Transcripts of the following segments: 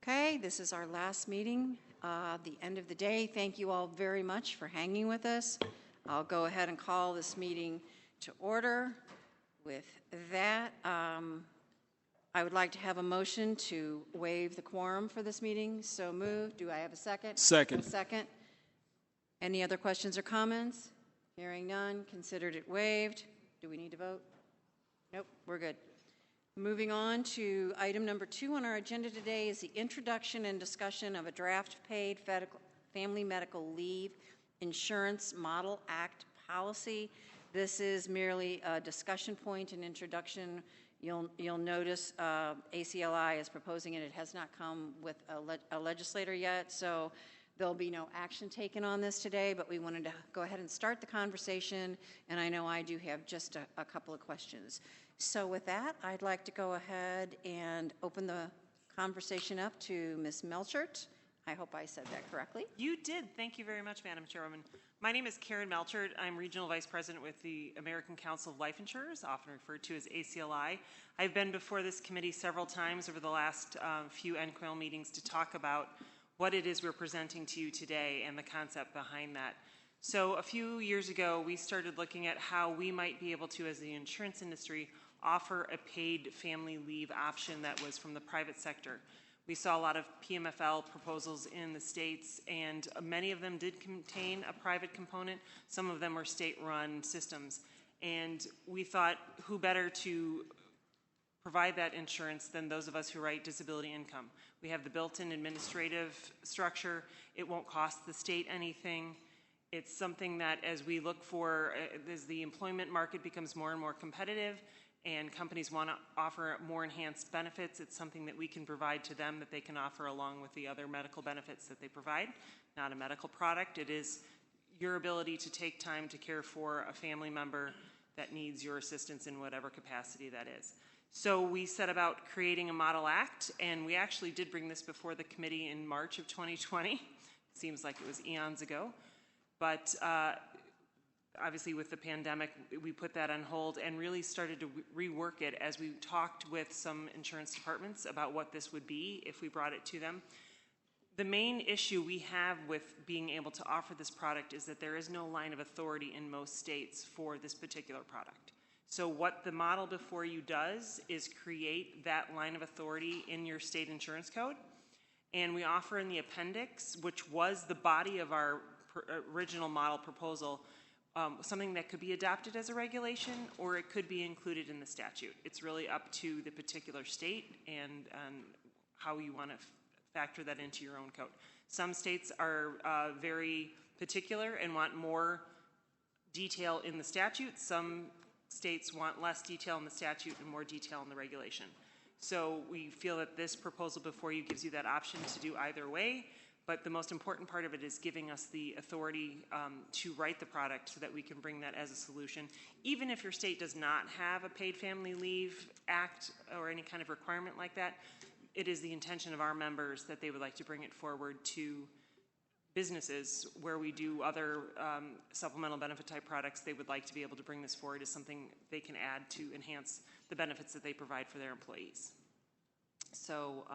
Okay, this is our last meeting, the end of the day. Thank you all very much for hanging with us. I'll go ahead and call this meeting to order. With that, I would like to have a motion to waive the quorum for this meeting. So moved. Do I have a second? Second. A second. Any other questions or comments? Hearing none, considered it waived. Do we need to vote? Nope, we're good. Moving on to item number 2 on our agenda today is the introduction and discussion of a draft paid family medical leave insurance model act policy. This is merely a discussion point and introduction. You'll notice ACLI is proposing it. It has not come with a legislator yet, so there'll be no action taken on this today, but we wanted to go ahead and start the conversation, and I know I do have just a couple of questions. So with that, I'd like to go ahead and open the conversation up to Ms. Melchert. I hope I said that correctly. You did. Thank you very much, Madam Chairwoman. My name is Karen Melchert. I'm Regional Vice President with the American Council of Life Insurers, often referred to as ACLI. I've been before this committee several times over the last few NCOIL meetings to talk about what it is we're presenting to you today and the concept behind that. So a few years ago, we started looking at how we might be able to, as the insurance industry, offer a paid family leave option that was from the private sector. We saw a lot of PMFL proposals in the states, and many of them did contain a private component. Some of them were state-run systems. And we thought, who better to provide that insurance than those of us who write disability income? We have the built-in administrative structure. It won't cost the state anything. It's something that, as we look for, as the employment market becomes more and more competitive, and companies want to offer more enhanced benefits, it's something that we can provide to them that they can offer along with the other medical benefits that they provide. Not a medical product. It is your ability to take time to care for a family member that needs your assistance in whatever capacity that is. So we set about creating a model act, and we actually did bring this before the committee in March of 2020. Seems like it was eons ago. But obviously with the pandemic, we put that on hold and really started to rework it as we talked with some insurance departments about what this would be if we brought it to them. The main issue we have with being able to offer this product is that there is no line of authority in most states for this particular product. So what the model before you does is create that line of authority in your state insurance code. And we offer in the appendix, which was the body of our original model proposal, something that could be adopted as a regulation, or it could be included in the statute. It's really up to the particular state and how you want to factor that into your own code. Some states are very particular and want more detail in the statute. Some states want less detail in the statute and more detail in the regulation. So we feel that this proposal before you gives you that option to do either way. But the most important part of it is giving us the authority to write the product so that we can bring that as a solution. Even if your state does not have a paid family leave act or any kind of requirement like that, it is the intention of our members that they would like to bring it forward to businesses where we do other supplemental benefit type products. They would like to be able to bring this forward as something they can add to enhance the benefits that they provide for their employees. So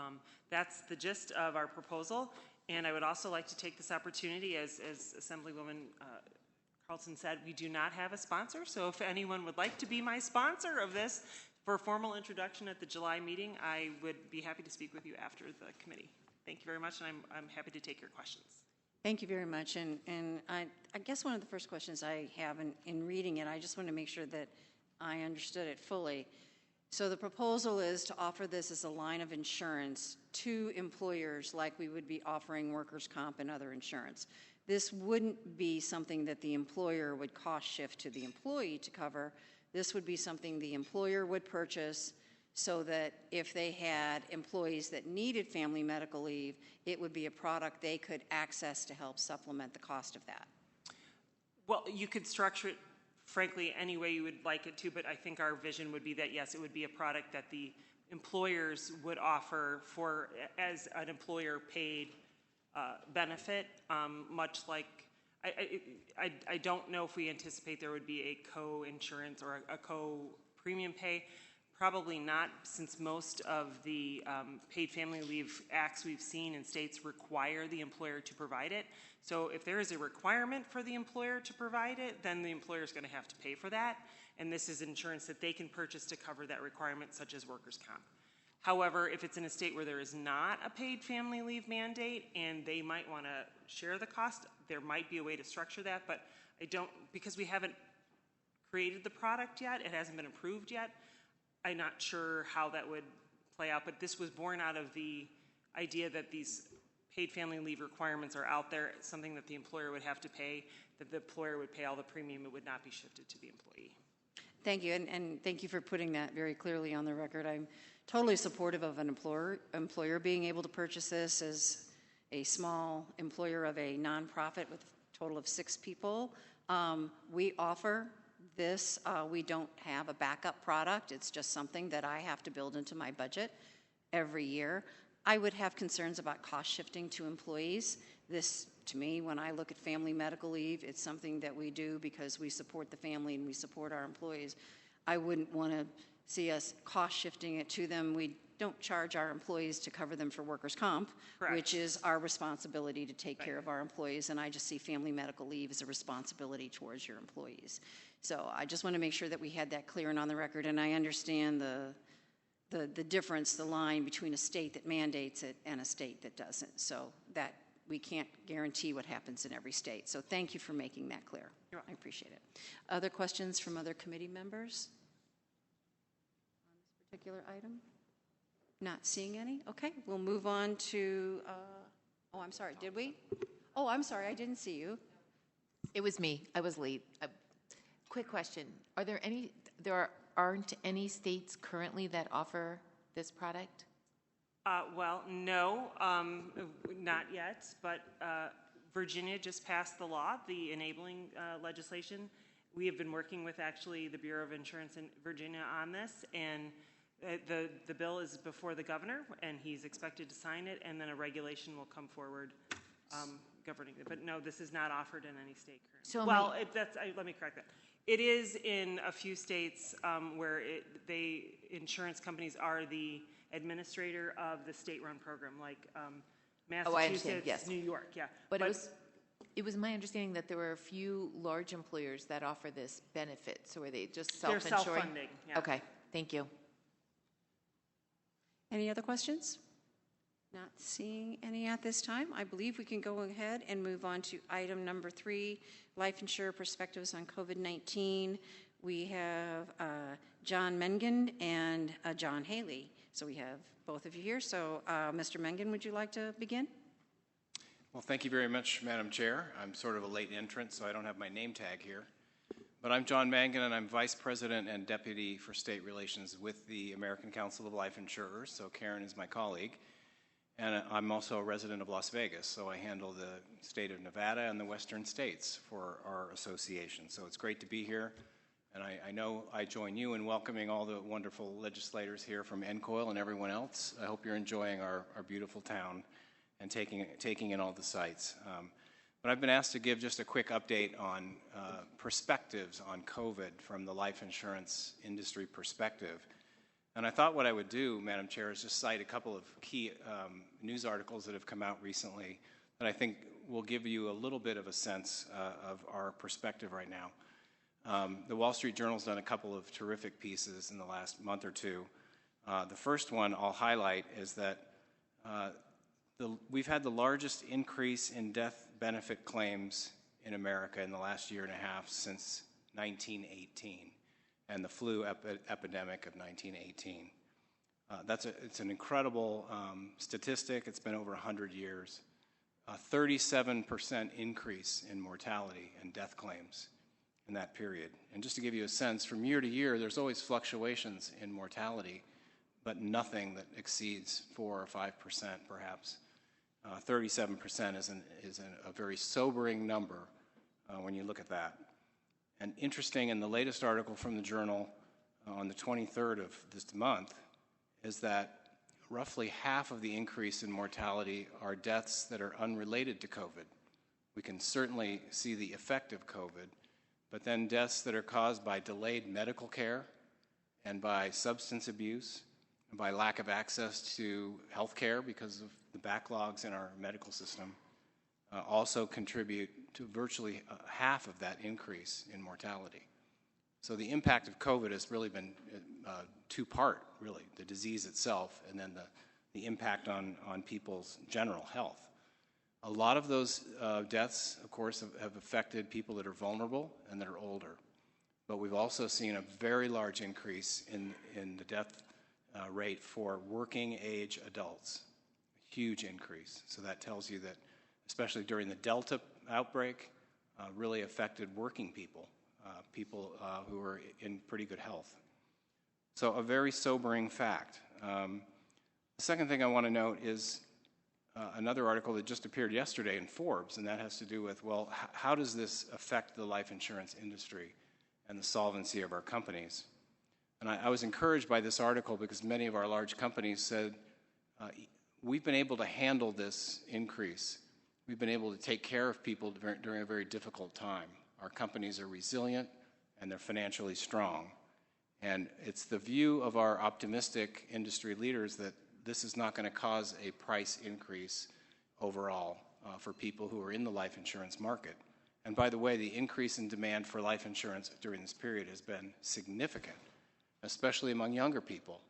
that's the gist of our proposal. And I would also like to take this opportunity, as Assemblywoman Carlson said, we do not have a sponsor. So if anyone would like to be my sponsor of this for a formal introduction at the July meeting, I would be happy to speak with you after the committee. Thank you very much, and I'm happy to take your questions. Thank you very much. And I guess one of the first questions I have in reading it, I just want to make sure that I understood it fully. So the proposal is to offer this as a line of insurance to employers like we would be offering workers' comp and other insurance. This wouldn't be something that the employer would cost shift to the employee to cover. This would be something the employer would purchase so that if they had employees that needed family medical leave, it would be a product they could access to help supplement the cost of that. Well, you could structure it frankly any way you would like it to, but I think our vision would be that yes, it would be a product that the employers would offer for as an employer paid benefit, much like I don't know if we anticipate there would be a co-insurance or a co-premium pay. Probably not, since most of the paid family leave acts we've seen in states require the employer to provide it. So if there is a requirement for the employer to provide it, then the employer is going to have to pay for that. And this is insurance that they can purchase to cover that requirement, such as workers' comp. However, if it's in a state where there is not a paid family leave mandate and they might want to share the cost, there might be a way to structure that, but I don't, because we haven't created the product yet, it hasn't been approved yet, I'm not sure how that would play out, but this was born out of the idea that these paid family leave requirements are out there, it's something that the employer would have to pay, that the employer would pay all the premium, it would not be shifted to the employee. Thank you, and thank you for putting that very clearly on the record. I'm totally supportive of an employer being able to purchase this as a small employer of a nonprofit with a total of 6 people. We offer this. We don't have a backup product. It's just something that I have to build into my budget every year. I would have concerns about cost shifting to employees. This, to me, when I look at family medical leave, it's something that we do because we support the family and we support our employees. I wouldn't want to see us cost shifting it to them. We don't charge our employees to cover them for workers' comp, Correct. Which is our responsibility to take care of our employees, and I just see family medical leave as a responsibility towards your employees. So I just want to make sure that we had that clear and on the record, and I understand the difference, the line between a state that mandates it and a state that doesn't, so that we can't guarantee what happens in every state. So thank you for making that clear. I appreciate it. Other questions from other committee members on this particular item? Not seeing any? Okay, we'll move on to, oh, I'm sorry, did we? Oh, I'm sorry, I didn't see you. It was me. I was late. Quick question. There aren't any states currently that offer this product? Well, no, not yet, but Virginia just passed the law, the enabling legislation. We have been working with actually the Bureau of Insurance in Virginia on this, and the bill is before the governor, and he's expected to sign it, and then a regulation will come forward governing it. But no, this is not offered in any state currently. So well, let me correct that. It is in a few states where insurance companies are the administrator of the state-run program, like Massachusetts, yes. New York, yeah. But it was my understanding that there were a few large employers that offer this benefit. So are they just self-insuring? They're self-funding, yeah. Okay, thank you. Any other questions? Not seeing any at this time. I believe we can go ahead and move on to item number 3, life insurer perspectives on COVID-19. We have John Mengen and John Haley. So we have both of you here. So Mr. Mengen, would you like to begin? Well, thank you very much, Madam Chair. I'm sort of a late entrant, so I don't have my name tag here. But I'm John Mangan, and I'm Vice President and Deputy for State Relations with the American Council of Life Insurers, so Karen is my colleague. And I'm also a resident of Las Vegas, so I handle the state of Nevada and the western states for our association. So it's great to be here, and I know I join you in welcoming all the wonderful legislators here from NCOIL and everyone else. I hope you're enjoying our beautiful town and taking in all the sights. But I've been asked to give just a quick update on perspectives on COVID from the life insurance industry perspective. And I thought what I would do, Madam Chair, is just cite a couple of key news articles that have come out recently that I think will give you a little bit of a sense of our perspective right now. The Wall Street Journal's done a couple of terrific pieces in the last month or two. The first one I'll highlight is that we've had the largest increase in death benefit claims in America in the last year and a half since 1918 and the flu epidemic of 1918. It's an incredible statistic. It's been over 100 years. A 37% increase in mortality and death claims in that period. And just to give you a sense, from year to year, there's always fluctuations in mortality, but nothing that exceeds 4 or 5% perhaps. 37% is a very sobering number when you look at that. And interesting, in the latest article from the Journal on the 23rd of this month, is that roughly half of the increase in mortality are deaths that are unrelated to COVID. We can certainly see the effect of COVID, but then deaths that are caused by delayed medical care, and by substance abuse, and by lack of access to health care because of the backlogs in our medical system, also contribute to virtually half of that increase in mortality. So the impact of COVID has really been two-part, really, the disease itself and then the impact on people's general health. A lot of those deaths, of course, have affected people that are vulnerable and that are older. But we've also seen a very large increase in the death rate for working-age adults, a huge increase. So that tells you that, especially during the Delta outbreak, really affected working people, people who are in pretty good health. So a very sobering fact. The second thing I want to note is another article that just appeared yesterday in Forbes, and that has to do with, well, how does this affect the life insurance industry and the solvency of our companies? And I was encouraged by this article because many of our large companies said, we've been able to handle this increase. We've been able to take care of people during a very difficult time. Our companies are resilient and they're financially strong. And it's the view of our optimistic industry leaders that this is not going to cause a price increase overall for people who are in the life insurance market. And by the way, the increase in demand for life insurance during this period has been significant, especially among younger people,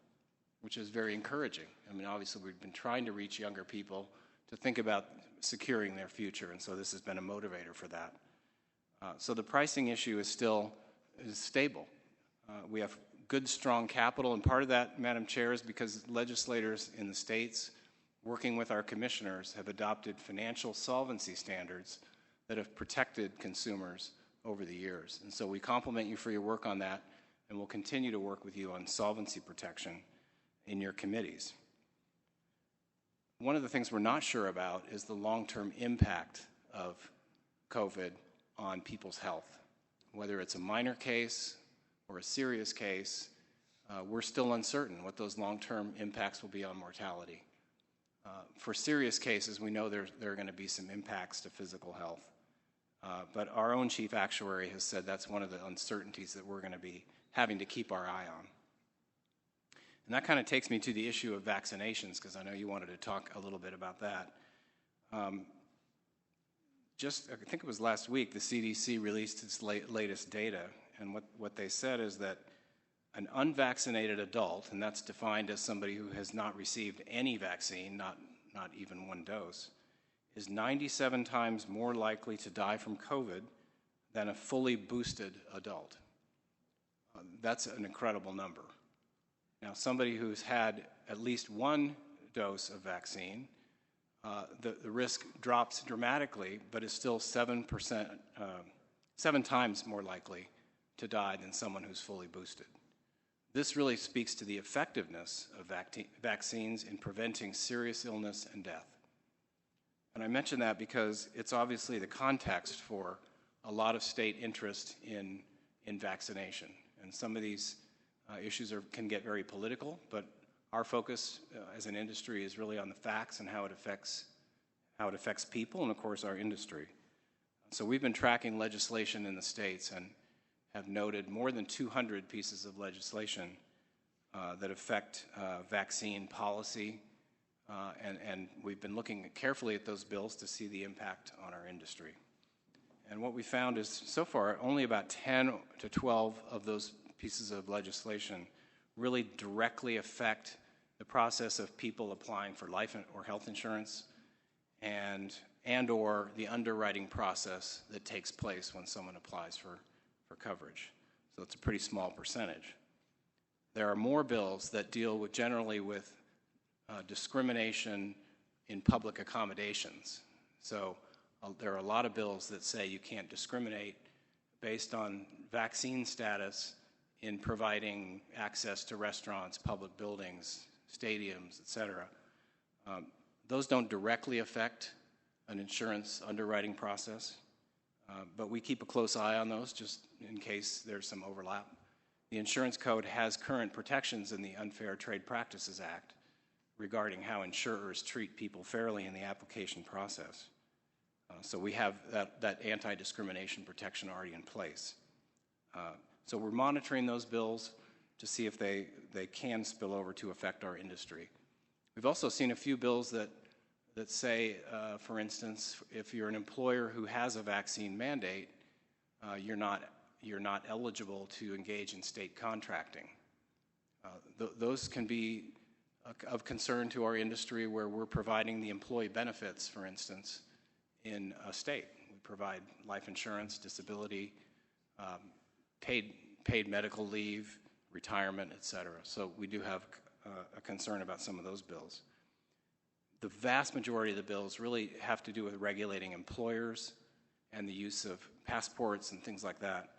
which is very encouraging. I mean, obviously, we've been trying to reach younger people to think about securing their future, and so this has been a motivator for that. So the pricing issue is still stable. We have good, strong capital, and part of that, Madam Chair, is because legislators in the states, working with our commissioners, have adopted financial solvency standards that have protected consumers over the years. And so we compliment you for your work on that, and we'll continue to work with you on solvency protection in your committees. One of the things we're not sure about is the long-term impact of COVID on people's health. Whether it's a minor case or a serious case, we're still uncertain what those long-term impacts will be on mortality. For serious cases, we know there are going to be some impacts to physical health. But our own chief actuary has said that's one of the uncertainties that we're going to be having to keep our eye on. And that kind of takes me to the issue of vaccinations, because I know you wanted to talk a little bit about that. I think it was last week, the CDC released its latest data, and what they said is that an unvaccinated adult, and that's defined as somebody who has not received any vaccine, not even one dose, is 97 times more likely to die from COVID than a fully boosted adult. That's an incredible number. Now, somebody who's had at least one dose of vaccine, the risk drops dramatically, but is still 7 times more likely to die than someone who's fully boosted. This really speaks to the effectiveness of vaccines in preventing serious illness and death. And I mention that because it's obviously the context for a lot of state interest in vaccination. And some of these issues can get very political, but our focus as an industry is really on the facts and how it affects people and, of course, our industry. So we've been tracking legislation in the states and have noted more than 200 pieces of legislation that affect vaccine policy, and we've been looking carefully at those bills to see the impact on our industry. And what we found is, so far, only about 10 to 12 of those pieces of legislation really directly affect the process of people applying for life or health insurance and or the underwriting process that takes place when someone applies for coverage. So it's a pretty small percentage. There are more bills that deal generally with discrimination in public accommodations. So there are a lot of bills that say you can't discriminate based on vaccine status in providing access to restaurants, public buildings, stadiums, et cetera. Those don't directly affect an insurance underwriting process, but we keep a close eye on those just in case there's some overlap. The insurance code has current protections in the Unfair Trade Practices Act regarding how insurers treat people fairly in the application process. So we have that anti-discrimination protection already in place. So we're monitoring those bills. to see if they can spill over to affect our industry. We've also seen a few bills that say, for instance, if you're an employer who has a vaccine mandate, you're not eligible to engage in state contracting. Those can be of concern to our industry where we're providing the employee benefits, for instance, in a state. We provide life insurance, disability, paid medical leave, retirement, et cetera. So we do have a concern about some of those bills. The vast majority of the bills really have to do with regulating employers and the use of passports and things like that.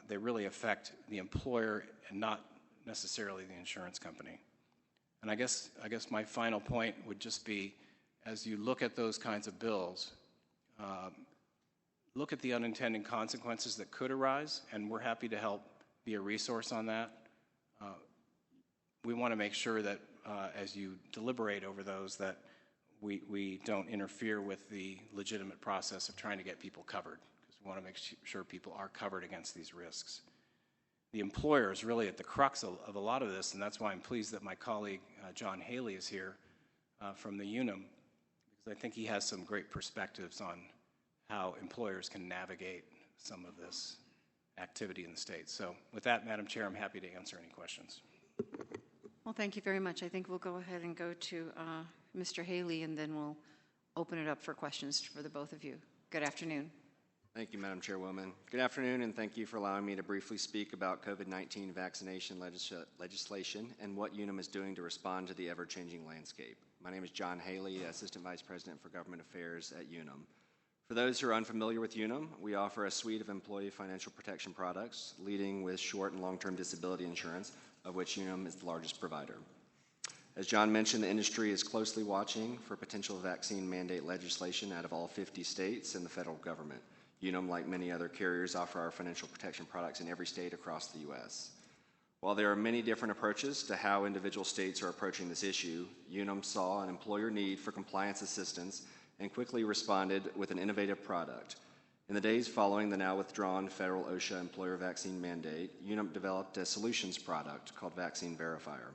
They really affect the employer and not necessarily the insurance company. And I guess my final point would just be, as you look at those kinds of bills, look at the unintended consequences that could arise, and we're happy to help be a resource on that. We want to make sure that as you deliberate over those, that we don't interfere with the legitimate process of trying to get people covered, because we want to make sure people are covered against these risks. The employer is really at the crux of a lot of this, and that's why I'm pleased that my colleague John Haley is here from the UNUM, because I think he has some great perspectives on how employers can navigate some of this activity in the state. So with that, Madam Chair, I'm happy to answer any questions. Well, thank you very much. I think we'll go ahead and go to Mr. Haley, and then we'll open it up for questions for the both of you. Good afternoon. Thank you, Madam Chairwoman. Good afternoon, and thank you for allowing me to briefly speak about COVID-19 vaccination legislation and what UNUM is doing to respond to the ever-changing landscape. My name is John Haley, Assistant Vice President for Government Affairs at UNUM. For those who are unfamiliar with UNUM, we offer a suite of employee financial protection products, leading with short and long-term disability insurance, of which UNUM is the largest provider. As John mentioned, the industry is closely watching for potential vaccine mandate legislation out of all 50 states and the federal government. UNUM, like many other carriers, offer our financial protection products in every state across the U.S. While there are many different approaches to how individual states are approaching this issue, UNUM saw an employer need for compliance assistance and quickly responded with an innovative product. In the days following the now withdrawn federal OSHA employer vaccine mandate, UNUM developed a solutions product called Vaccine Verifier.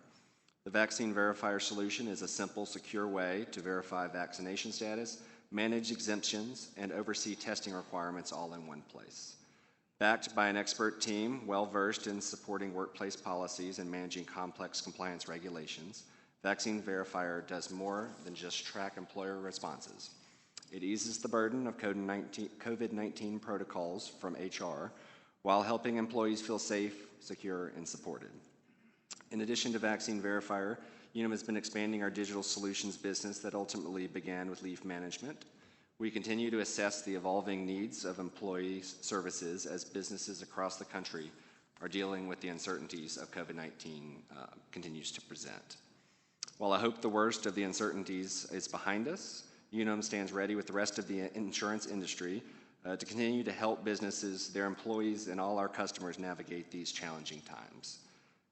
The Vaccine Verifier solution is a simple, secure way to verify vaccination status, manage exemptions, and oversee testing requirements all in one place. Backed by an expert team well-versed in supporting workplace policies and managing complex compliance regulations, Vaccine Verifier does more than just track employer responses. It eases the burden of COVID-19 protocols from HR while helping employees feel safe, secure, and supported. In addition to Vaccine Verifier, UNUM has been expanding our digital solutions business that ultimately began with leave management. We continue to assess the evolving needs of employee services as businesses across the country are dealing with the uncertainties of COVID-19 continues to present. While I hope the worst of the uncertainties is behind us, UNUM stands ready with the rest of the insurance industry to continue to help businesses, their employees, and all our customers navigate these challenging times.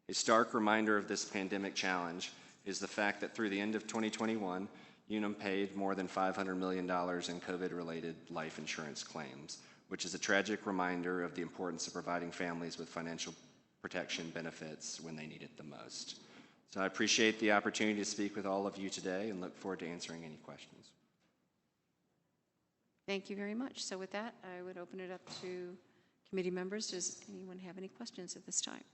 A stark reminder of this pandemic challenge is the fact that through the end of 2021, UNUM paid more than $500 million in COVID-related life insurance claims, which is a tragic reminder of the importance of providing families with financial protection benefits when they need it the most. So I appreciate the opportunity to speak with all of you today and look forward to answering any questions. Thank you very much. So with that, I would open it up to committee members. Does anyone have any questions at this time?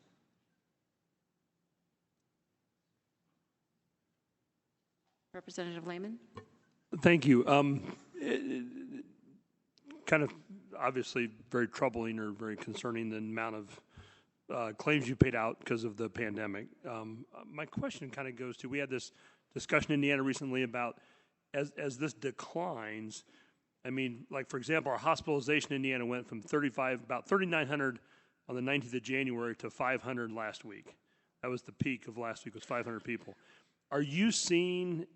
Representative Lehman. Thank you. Kind of obviously very troubling or very concerning the amount of claims you paid out because of the pandemic. My question kind of goes to, we had this discussion in Indiana recently about as this declines, I mean, like for example, our hospitalization in Indiana went from about 3,900 on the 19th of January to 500 last week. That was the peak of last week, was 500 people. Are you seeing,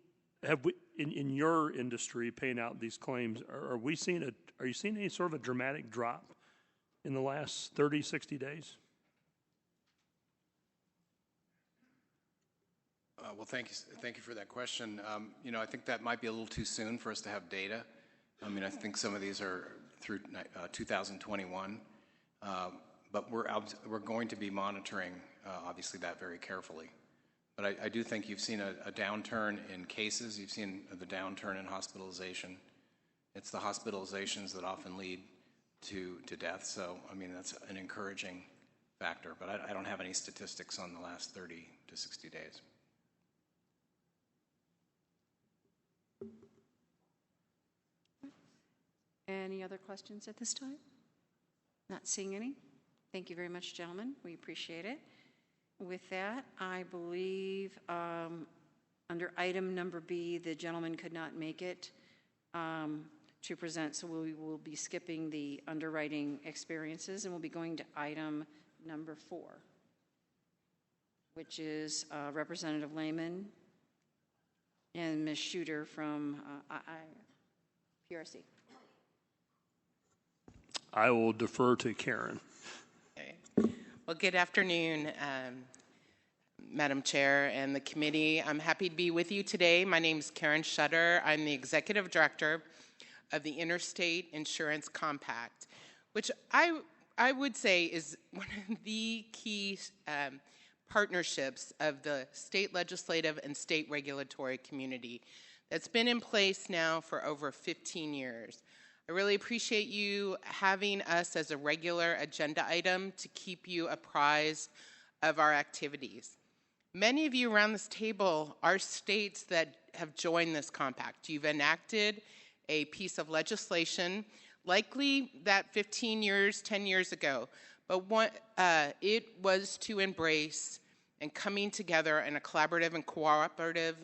in your industry paying out these claims, are you seeing any sort of a dramatic drop in the last 30, 60 days? Well, thank you for that question. I think that might be a little too soon for us to have data. I mean, I think some of these are through 2021, but we're going to be monitoring obviously, that very carefully. But I do think you've seen a downturn in cases. You've seen the downturn in hospitalization. It's the hospitalizations that often lead to death. So, I mean, that's an encouraging factor. But I don't have any statistics on the last 30 to 60 days. Any other questions at this time? Not seeing any. Thank you very much, gentlemen. We appreciate it. With that, I believe under item number B, the gentleman could not make it to present, so we will be skipping the underwriting experiences, and we'll be going to item number 4, which is Representative Lehman and Ms. Shooter from PRC. I will defer to Karen. Okay. Well, good afternoon, Madam Chair and the committee. I'm happy to be with you today. My name is Karen Shutter. I'm the Executive Director of the Interstate Insurance Compact, which I would say is one of the key partnerships of the state legislative and state regulatory community that's been in place now for over 15 years. I really appreciate you having us as a regular agenda item to keep you apprised of our activities. Many of you around this table are states that have joined this compact. You've enacted a piece of legislation, likely that 10 years ago, but it was to embrace and coming together in a collaborative and cooperative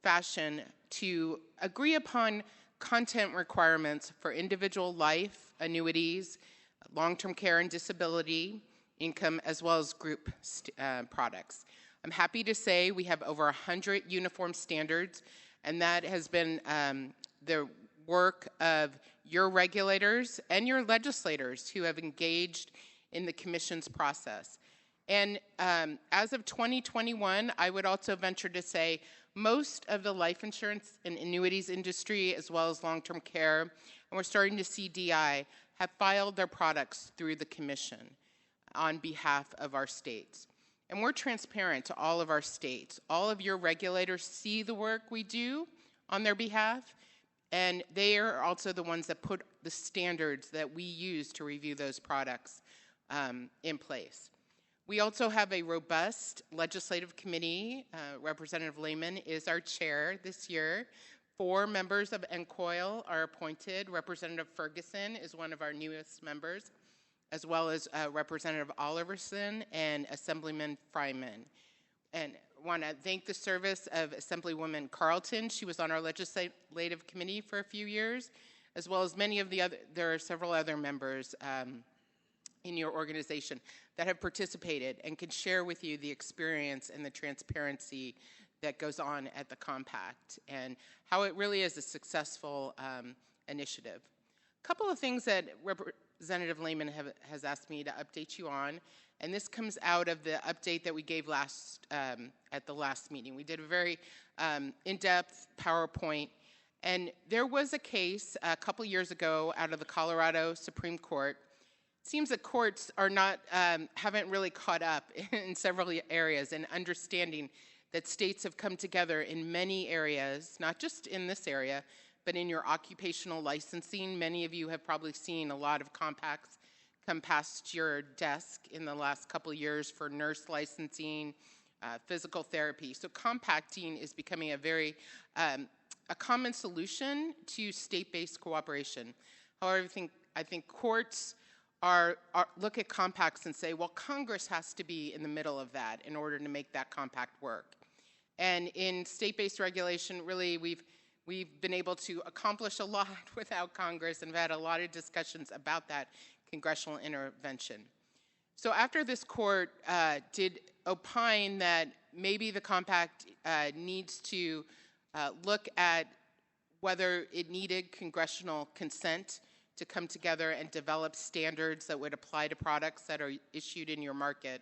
fashion to agree upon content requirements for individual life, annuities, long-term care and disability income, as well as group products. I'm happy to say we have over 100 uniform standards, and that has been the work of your regulators and your legislators who have engaged in the commission's process. And as of 2021, I would also venture to say most of the life insurance and annuities industry, as well as long-term care, and we're starting to see DI, have filed their products through the commission on behalf of our states. And we're transparent to all of our states. All of your regulators see the work we do on their behalf, and they are also the ones that put the standards that we use to review those products in place. We also have a robust legislative committee. Representative Lehman is our chair this year. 4 members of NCOIL are appointed. Representative Ferguson is one of our newest members, as well as Representative Oliverson and Assemblyman Fryman. And I want to thank the service of Assemblywoman Carlton. She was on our legislative committee for a few years, as well as many of the other, there are several other members in your organization that have participated and can share with you the experience and the transparency that goes on at the compact and how it really is a successful initiative. A couple of things that Representative Lehman has asked me to update you on, and this comes out of the update that we gave at the last meeting. We did a very in-depth PowerPoint, and there was a case a couple years ago out of the Colorado Supreme Court. It seems that courts are not, haven't really caught up in several areas in understanding that states have come together in many areas, not just in this area, but in your occupational licensing. Many of you have probably seen a lot of compacts come past your desk in the last couple of years for nurse licensing, physical therapy. So compacting is becoming a very a common solution to state-based cooperation. However, I think courts look at compacts and say, well, Congress has to be in the middle of that in order to make that compact work. And in state-based regulation, really, we've been able to accomplish a lot without Congress and have had a lot of discussions about that congressional intervention. So after this court did opine that maybe the compact needs to look at whether it needed congressional consent to come together and develop standards that would apply to products that are issued in your market,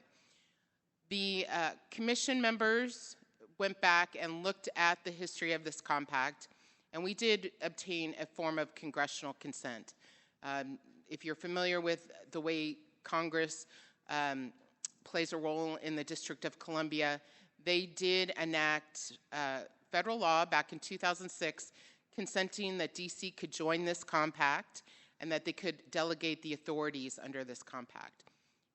the commission members went back and looked at the history of this compact, and we did obtain a form of congressional consent. If you're familiar with the way Congress plays a role in the District of Columbia. They did enact federal law back in 2006 consenting that DC could join this compact and that they could delegate the authorities under this compact.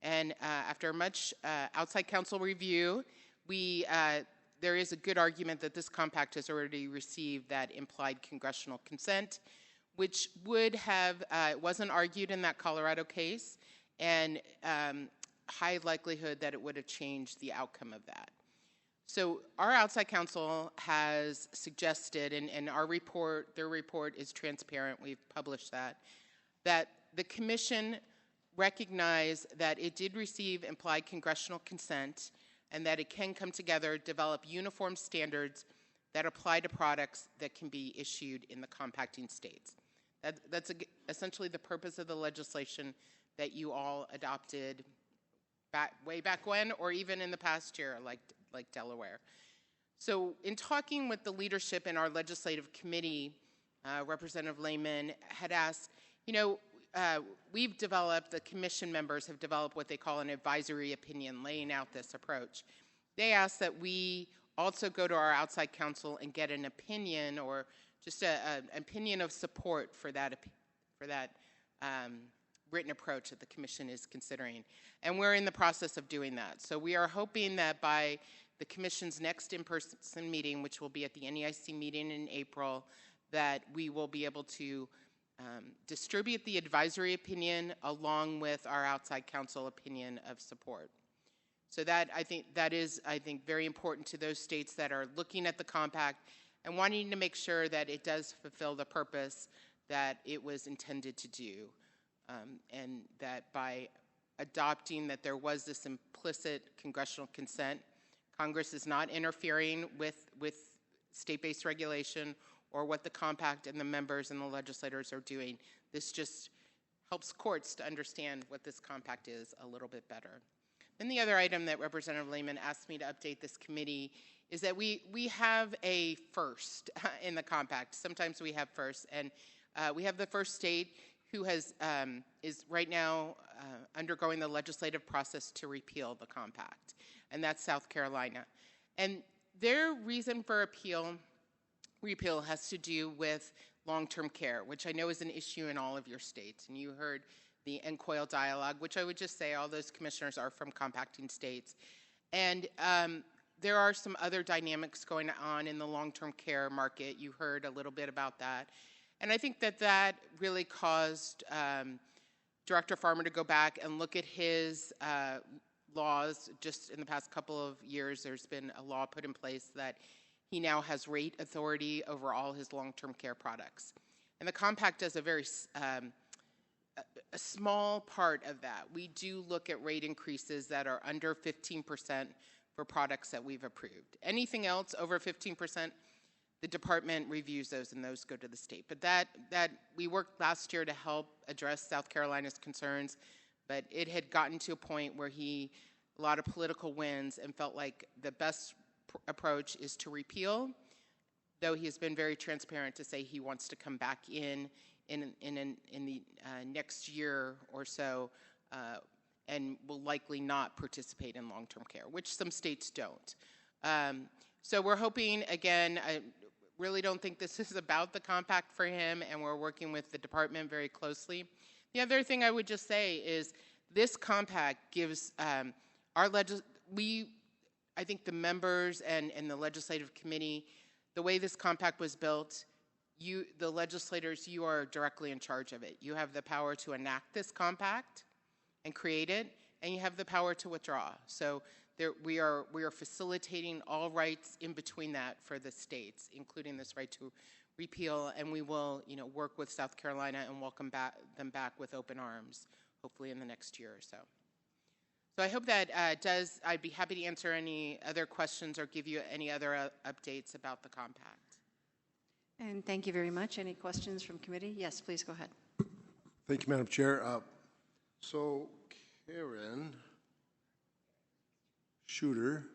And after much outside counsel review, there is a good argument that this compact has already received that implied congressional consent, which would have, it wasn't argued in that Colorado case, and high likelihood that it would have changed the outcome of that. So our outside counsel has suggested, and our report, their report is transparent, we've published that the commission recognize that it did receive implied congressional consent and that it can come together, develop uniform standards that apply to products that can be issued in the compacting states. That's essentially the purpose of the legislation that you all adopted way back when, or even in the past year, like Delaware. So in talking with the leadership in our legislative committee, Representative Lehman had asked, we've developed, the commission members have developed what they call an advisory opinion laying out this approach. They asked that we also go to our outside counsel and get an opinion, or just an opinion of support for that written approach that the commission is considering. And we're in the process of doing that. So we are hoping that by the commission's next in-person meeting, which will be at the NEIC meeting in April, that we will be able to distribute the advisory opinion along with our outside counsel opinion of support. So that is very important to those states that are looking at the compact and wanting to make sure that it does fulfill the purpose that it was intended to do, and that by adopting that there was this implicit congressional consent, Congress is not interfering with state-based regulation or what the compact and the members and the legislators are doing. This just helps courts to understand what this compact is a little bit better. Then the other item that Representative Lehman asked me to update this committee is that we have a first in the compact. Sometimes we have first, and we have the first state who is right now undergoing the legislative process to repeal the compact, and that's South Carolina. And their reason for repeal has to do with long-term care, which I know is an issue in all of your states. And you heard the NCOIL dialogue, which I would just say all those commissioners are from compacting states. And there are some other dynamics going on in the long-term care market. You heard a little bit about that. And I think that really caused Director Farmer to go back and look at his laws. Just in the past couple of years, there's been a law put in place that he now has rate authority over all his long-term care products. And the compact does a very a small part of that. We do look at rate increases that are under 15% for products that we've approved. Anything else over 15%, the department reviews those, and those go to the state. But that we worked last year to help address South Carolina's concerns, but it had gotten to a point where a lot of political winds, and felt like the best approach is to repeal, though he has been very transparent to say he wants to come back in the next year or so, and will likely not participate in long-term care, which some states don't. So we're hoping, again, I really don't think this is about the compact for him, and we're working with the department very closely. The other thing I would just say is this compact gives I think the members and the legislative committee, the way this compact was built, the legislators, you are directly in charge of it. You have the power to enact this compact and create it, and you have the power to withdraw. So we are facilitating all rights in between that for the states, including this right to repeal, and we will work with South Carolina and welcome them back with open arms, hopefully in the next year or so. So I hope that I'd be happy to answer any other questions or give you any other updates about the compact. And thank you very much. Any questions from committee? Yes, please go ahead. Thank you, Madam Chair. So Karen Shooter,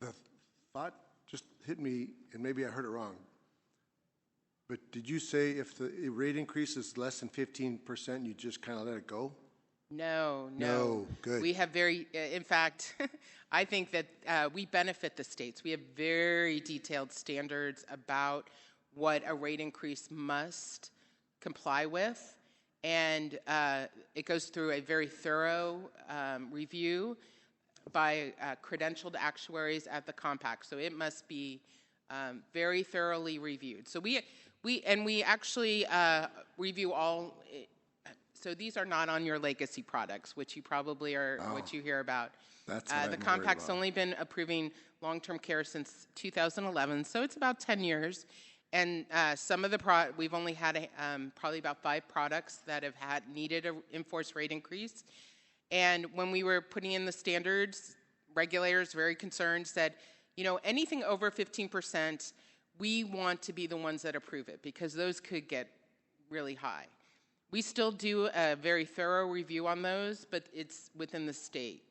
the thought just hit me, and maybe I heard it wrong, but did you say if the rate increase is less than 15%, you just kind of let it go? No. No, good. We have in fact, I think that we benefit the states. We have very detailed standards about what a rate increase must comply with. And it goes through a very thorough review by credentialed actuaries at the compact. So it must be very thoroughly reviewed. So we actually review all. So these are not on your legacy products, which you probably are, what you hear about. That's what the I'm compact's worried about. only been approving long-term care since 2011, so it's about 10 years. And some of the we've only had probably about 5 products that have needed an enforced rate increase. And when we were putting in the standards, regulators, very concerned, said, you know, anything over 15%, we want to be the ones that approve it because those could get really high. We still do a very thorough review on those, but it's within the state.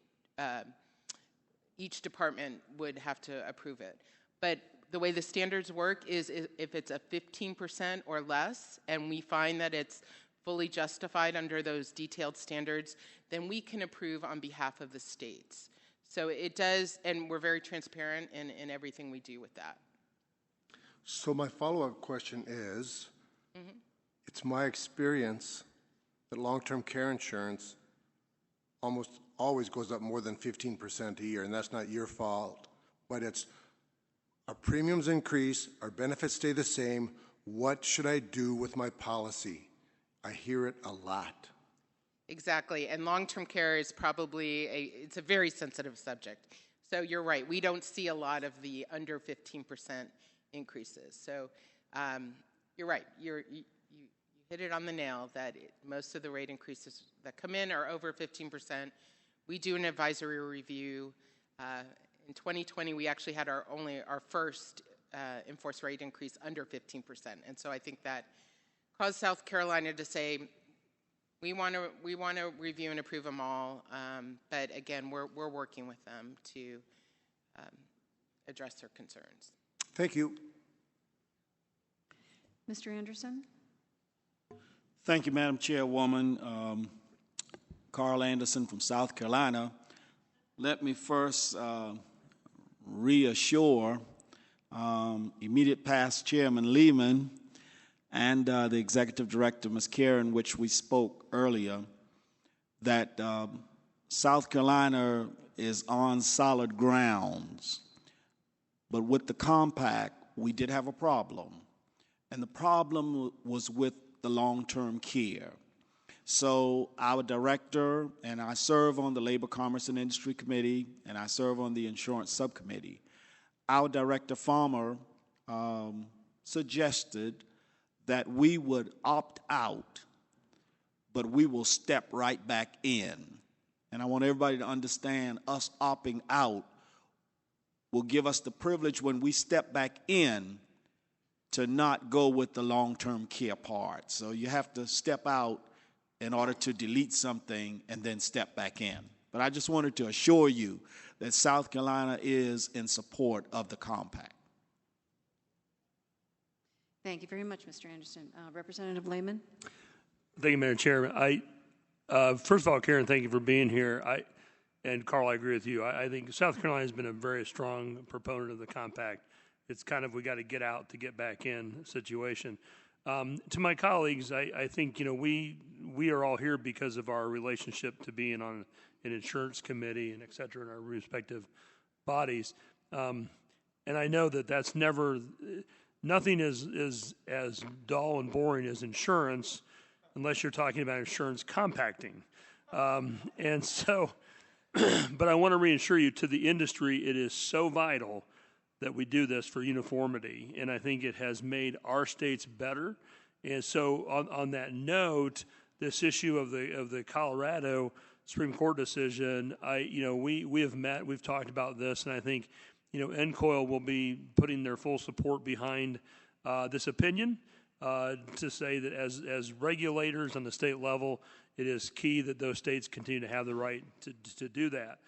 Each department would have to approve it. But the way the standards work is if it's a 15% or less, and we find that it's fully justified under those detailed standards, then we can approve on behalf of the states. So it does, and we're very transparent in everything we do with that. So my follow-up question is, it's my experience that long-term care insurance almost always goes up more than 15% a year, and that's not your fault, but it's our premiums increase, our benefits stay the same. What should I do with my policy? I hear it a lot. Exactly, and long-term care is probably it's a very sensitive subject. So you're right, we don't see a lot of the under 15% increases. So you're right, you hit it on the nail that most of the rate increases that come in are over 15%. We do an advisory review. In 2020, we actually had our first enforced rate increase under 15%. And so I think that caused South Carolina to say, we want to review and approve them all. But again, we're working with them to address their concerns. Thank you. Mr. Anderson? Thank you, Madam Chairwoman. Carl Anderson from South Carolina. Let me first reassure immediate past Chairman Lehman and the Executive Director, Ms. Karen, which we spoke earlier, that South Carolina is on solid grounds. But with the compact, we did have a problem. And the problem was with the long-term care. So our director, and I serve on the Labor, Commerce, and Industry Committee, and I serve on the Insurance Subcommittee. Our director, Farmer, suggested that we would opt out, but we will step right back in. And I want everybody to understand us opting out will give us the privilege when we step back in to not go with the long-term care part. So you have to step out in order to delete something and then step back in. But I just wanted to assure you that South Carolina is in support of the compact. Thank you very much, Mr. Anderson. Representative Lehman? Thank you, Madam Chairman. First of all, Karen, thank you for being here. And Carl, I agree with you. I think South Carolina has been a very strong proponent of the compact. It's kind of we got to get out to get back in situation. To my colleagues, I think we are all here because of our relationship to being on an insurance committee and et cetera in our respective bodies. And I know that that's nothing is as dull and boring as insurance unless you're talking about insurance compacting. And so, but I want to reassure you to the industry, it is so vital that we do this for uniformity, and I think it has made our states better. And so, on that note, this issue of the Colorado Supreme Court decision, we have met, we've talked about this, and I think NCOIL will be putting their full support behind this opinion to say that as regulators on the state level, it is key that those states continue to have the right to do that.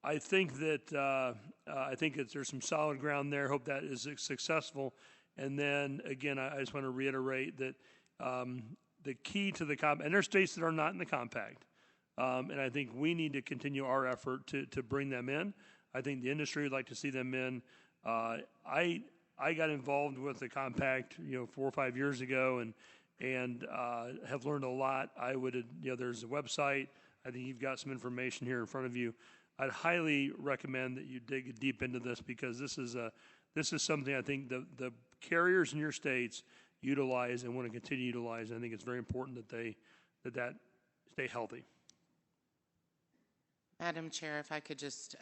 I think that there's some solid ground there. Hope that is successful. And then again, I just want to reiterate that the key to the compact, and there are states that are not in the compact, and I think we need to continue our effort to bring them in. I think the industry would like to see them in. I got involved with the compact, 4 or 5 years ago, and have learned a lot. There's a website. I think you've got some information here in front of you. I'd highly recommend that you dig deep into this, because this is something I think the carriers in your states utilize and want to continue to utilize. I think it's very important that stay healthy. Madam Chair, if I could just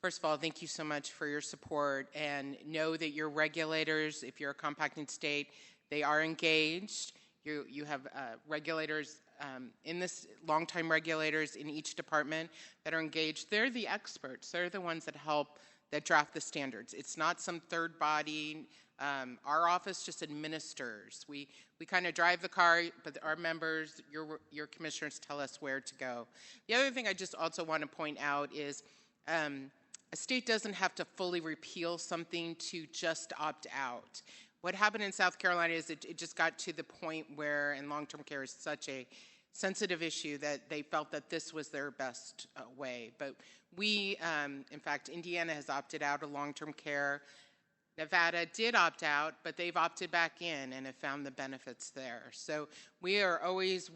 first of all, thank you so much for your support, and know that your regulators, if you're a compacting state, they are engaged. You have regulators in this, longtime regulators in each department that are engaged. They're the experts. They're the ones that draft the standards. It's not some third body. Our office just administers. We kind of drive the car, but our members, your commissioners, tell us where to go. The other thing I just also want to point out is a state doesn't have to fully repeal something to just opt out. What happened in South Carolina is it just got to the point where, and long-term care is such a sensitive issue, that they felt that this was their best way. But we, in fact, Indiana has opted out of long-term care. Nevada did opt out, but they've opted back in and have found the benefits there. So we are always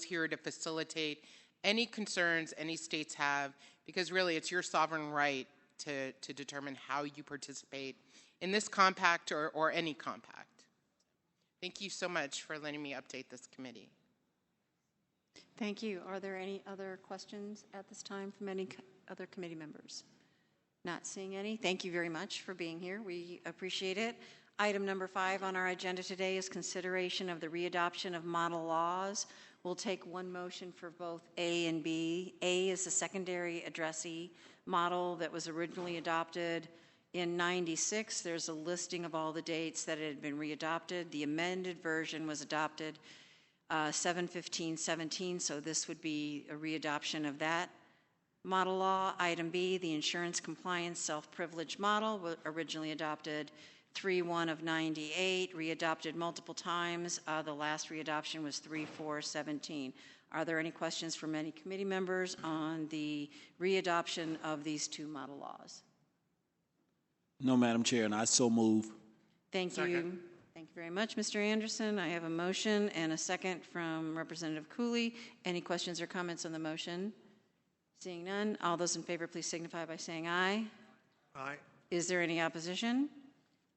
here to facilitate any concerns any states have, because really it's your sovereign right to determine how you participate in this compact or any compact. Thank you so much for letting me update this committee. Thank you. Are there any other questions at this time from any other committee members? Not seeing any. Thank you very much for being here. We appreciate it. Item number 5 on our agenda today is consideration of the readoption of model laws. We'll take one motion for both A and B. A is the secondary addressee model that was originally adopted in '96. There's a listing of all the dates that it had been readopted. The amended version was adopted 7/15/17, so this would be a readoption of that model law. Item B, the insurance compliance self-privilege model, originally adopted 3/1 of '98, readopted multiple times. The last readoption was 3/4/17. Are there any questions from any committee members on the readoption of these two model laws? No, Madam Chair, and I so move. Thank you. Thank you very much, Mr. Anderson. I have a motion and a second from Representative Cooley. Any questions or comments on the motion? Seeing none, all those in favor, please signify by saying aye. Aye. Is there any opposition?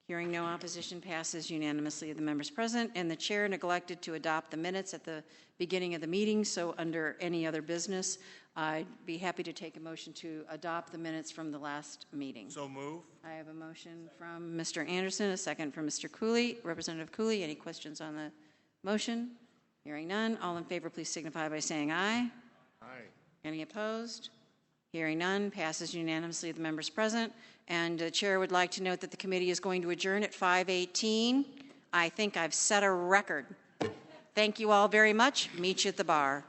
Hearing no opposition, passes unanimously of the members present, and the chair neglected to adopt the minutes at the beginning of the meeting, so under any other business, I'd be happy to take a motion to adopt the minutes from the last meeting. So move. I have a motion from Mr. Anderson, a second from Mr. Cooley. Representative Cooley, any questions on the motion? Hearing none, all in favor, please signify by saying aye. Aye. Any opposed? Hearing none, passes unanimously of the members present. And the chair would like to note that the committee is going to adjourn at 5:18. I think I've set a record. Thank you all very much. Meet you at the bar.